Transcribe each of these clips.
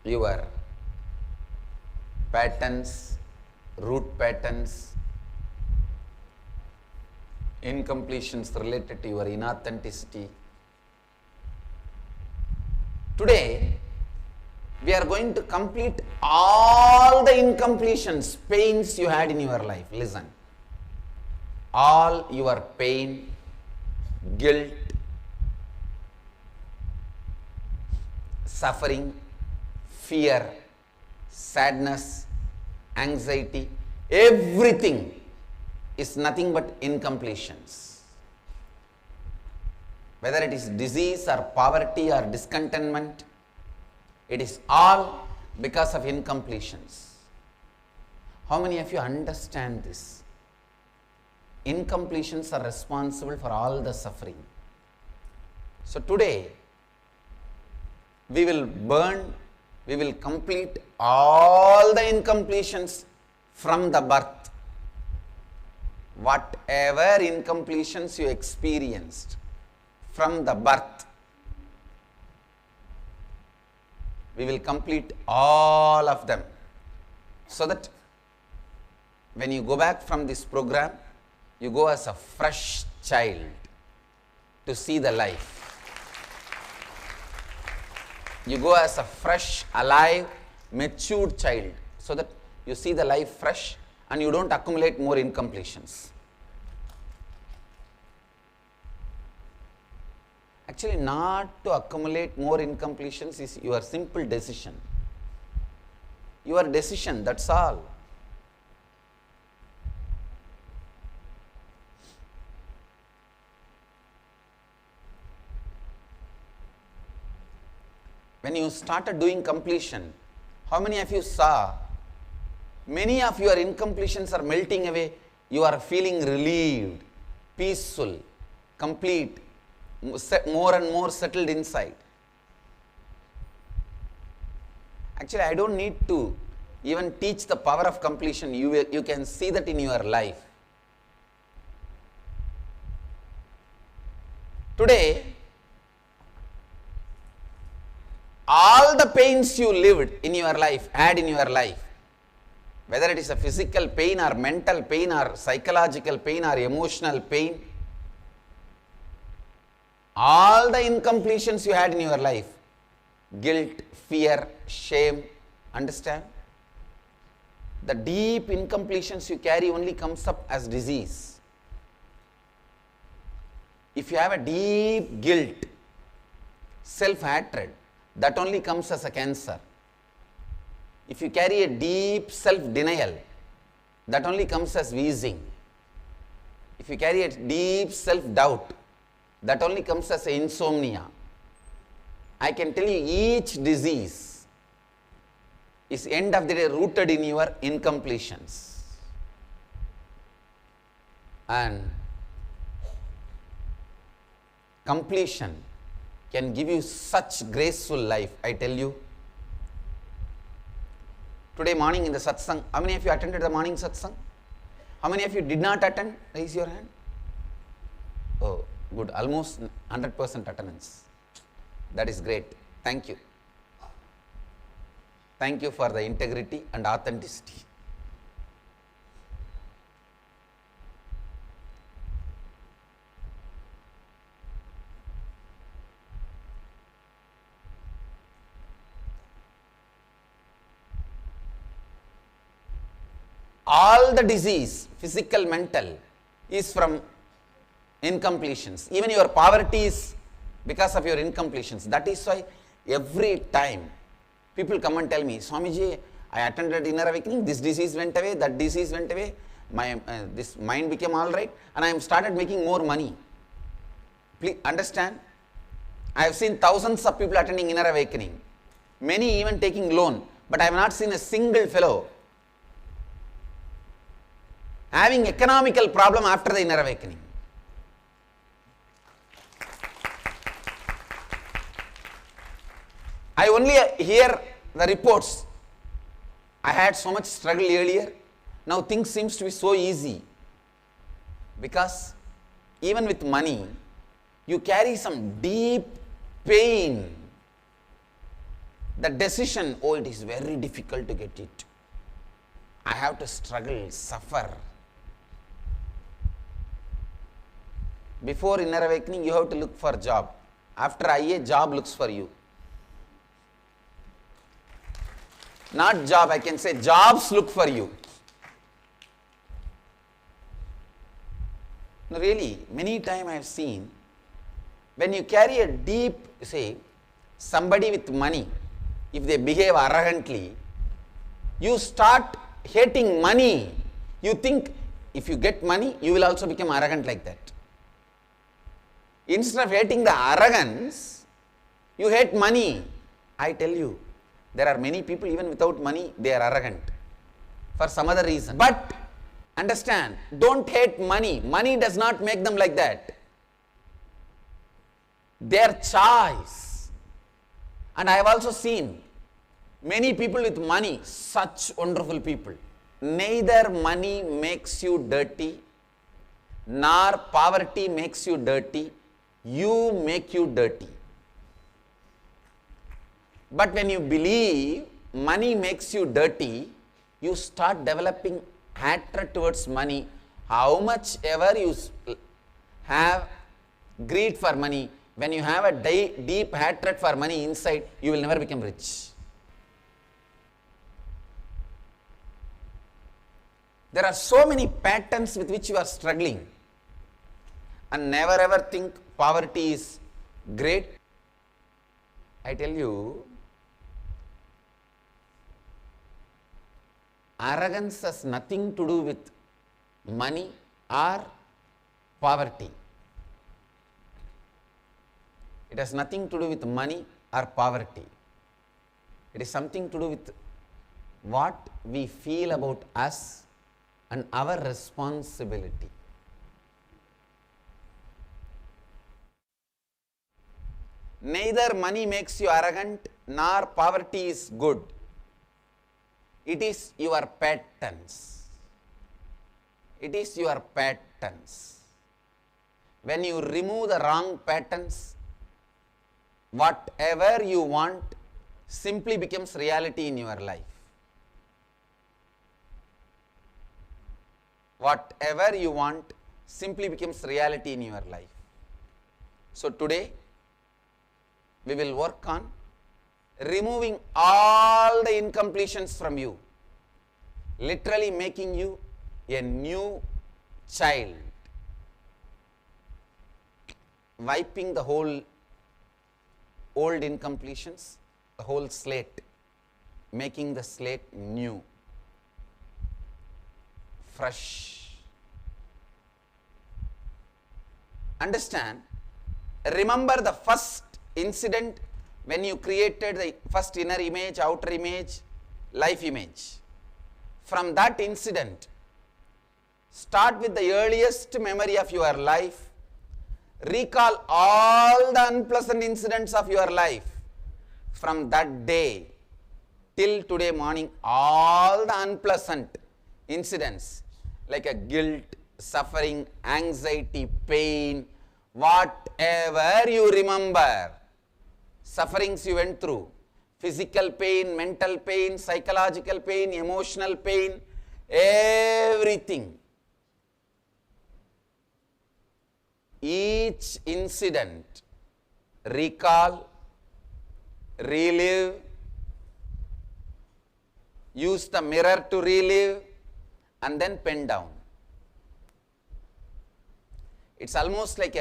your patterns, root patterns, incompletions related to your inauthenticity. Today, we are going to complete all the incompletions, pains you had in your life. Listen. All your pain, guilt, suffering, fear, sadness, anxiety, everything is nothing but incompletions. Whether it is disease or poverty or discontentment, it is all because of incompletions. How many of you understand this? Incompletions are responsible for all the suffering. So today, we will complete all the incompletions from the birth. Whatever incompletions you experienced from the birth, we will complete all of them, so that when you go back from this program, you go as a fresh child to see the life. You go as a fresh, alive, matured child, so that you see the life fresh and you don't accumulate more incompletions. Actually, not to accumulate more incompletions is your simple decision. Your decision, that's all. When you started doing completion, how many of you saw many of your incompletions are melting away? You are feeling relieved, peaceful, complete, more and more settled inside. Actually, I don't need to even teach the power of completion. You can see that in your life. Today, all the pains you lived in your life, had in your life, whether it is a physical pain or mental pain or psychological pain or emotional pain, all the incompletions you had in your life, guilt, fear, shame, understand? The deep incompletions you carry only comes up as disease. If you have a deep guilt, self-hatred, that only comes as a cancer. If you carry a deep self-denial, that only comes as wheezing. If you carry a deep self-doubt, that only comes as insomnia. I can tell you each disease is end of the day rooted in your incompletions. And completion can give you such graceful life, I tell you. Today morning in the satsang, how many of you attended the morning satsang? How many of you did not attend? Raise your hand. Oh, good, almost 100% attendance. That is great. Thank you. Thank you for the integrity and authenticity. All the disease, physical, mental, is from incompletions. Even your poverty is because of your incompletions. That is why every time people come and tell me, Swamiji, I attended inner awakening, this disease went away, that disease went away, my this mind became all right, and I am started making more money. Please understand, I have seen thousands of people attending inner awakening, many even taking loan, but I have not seen a single fellow having economical problem after the inner awakening. I only hear the reports. I had so much struggle earlier. Now things seems to be so easy. Because even with money, you carry some deep pain. The decision, oh, it is very difficult to get it. I have to struggle, suffer. Before inner awakening, you have to look for job. After IA, job looks for you. Not job, I can say jobs look for you. No, really, many times I have seen, when you carry a deep, say, somebody with money, if they behave arrogantly, you start hating money. You think if you get money, you will also become arrogant like that. Instead of hating the arrogance, you hate money. I tell you, there are many people, even without money, they are arrogant for some other reason. But understand, don't hate money. Money does not make them like that. Their choice. And I have also seen many people with money, such wonderful people. Neither money makes you dirty, nor poverty makes you dirty. You make you dirty. But when you believe money makes you dirty, you start developing hatred towards money. How much ever you have greed for money, when you have a deep hatred for money inside, you will never become rich. There are so many patterns with which you are struggling. And never ever think poverty is great. I tell you, arrogance has nothing to do with money or poverty. It has nothing to do with money or poverty. It is something to do with what we feel about us and our responsibility. Neither money makes you arrogant, nor poverty is good. It is your patterns. It is your patterns. When you remove the wrong patterns, whatever you want simply becomes reality in your life. Whatever you want simply becomes reality in your life. So today, we will work on removing all the incompletions from you, literally making you a new child, wiping the whole old incompletions, the whole slate, making the slate new, fresh. Understand, remember the first incident when you created the first inner image, outer image, life image. From that incident, start with the earliest memory of your life. Recall all the unpleasant incidents of your life. From that day till today morning, all the unpleasant incidents like a guilt, suffering, anxiety, pain, whatever you remember, sufferings you went through, physical pain, mental pain, psychological pain, emotional pain, everything. Each incident, recall, relive, use the mirror to relive, and then pen down. It's almost like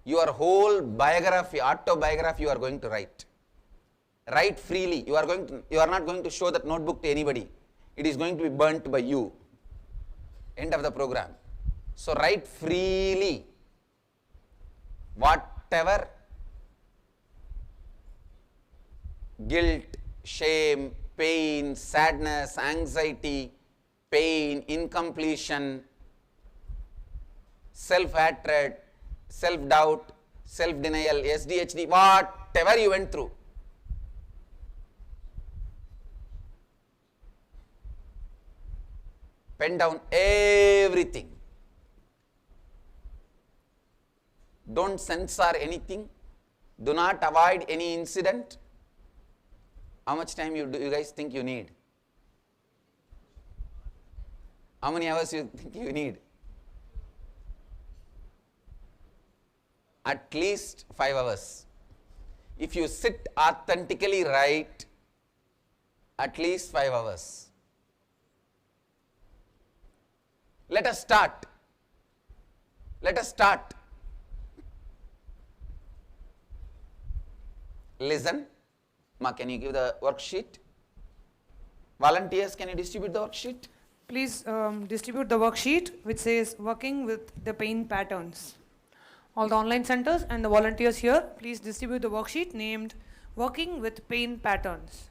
your whole biography, autobiography you are going to write. Write freely. You are not going to show that notebook to anybody. It is going to be burnt by you. End of the program. So write freely. Whatever guilt, shame, pain, sadness, anxiety, pain, incompletion, self-hatred, self-doubt, self-denial, SDHD, whatever you went through. Pen down everything. Don't censor anything. Do not avoid any incident. How much time do you guys think you need? How many hours you think you need? At least 5 hours. If you sit authentically right, at least 5 hours. Let us start. Let us start. Listen. Ma, can you give the worksheet? Volunteers, can you distribute the worksheet? Please distribute the worksheet which says working with the pain patterns. All the online centers and the volunteers here, please distribute the worksheet named Working with Pain Patterns.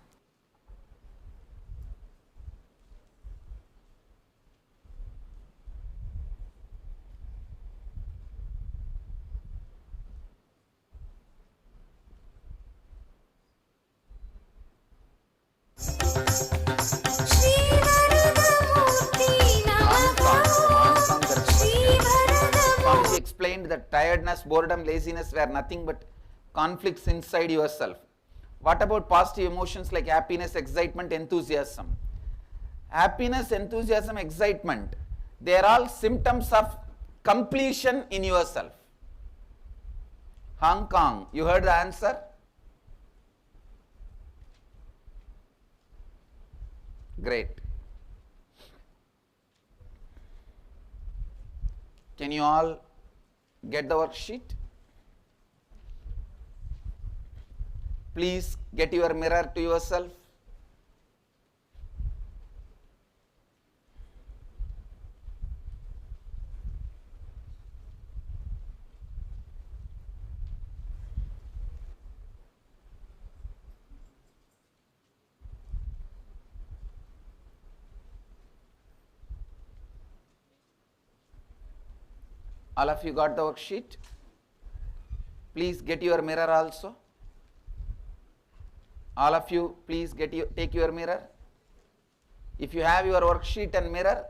Swamiji explained that tiredness, boredom, laziness were nothing but conflicts inside yourself. What about positive emotions like happiness, excitement, enthusiasm? Happiness, enthusiasm, excitement, they are all symptoms of completion in yourself. Hong Kong, you heard the answer? Great. Can you all get the worksheet? Please get your mirror to yourself. All of you got the worksheet? Please get your mirror also. All of you, please take your mirror. If you have your worksheet and mirror,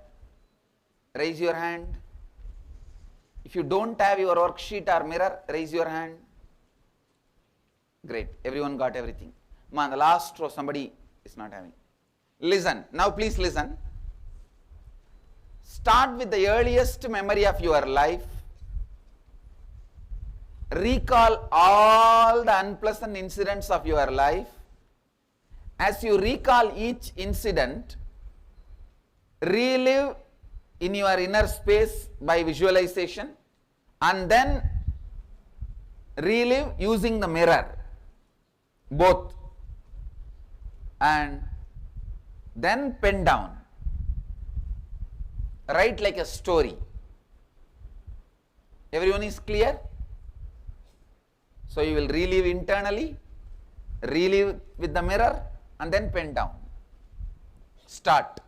raise your hand. If you don't have your worksheet or mirror, raise your hand. Great, everyone got everything. Man, the last row, somebody is not having. Listen, now please listen. Start with the earliest memory of your life. Recall all the unpleasant incidents of your life. As you recall each incident, relive in your inner space by visualization, and then relive using the mirror, both, and then pen down. Write like a story. Everyone is clear? So you will relive internally, relive with the mirror, and then pen down. Start.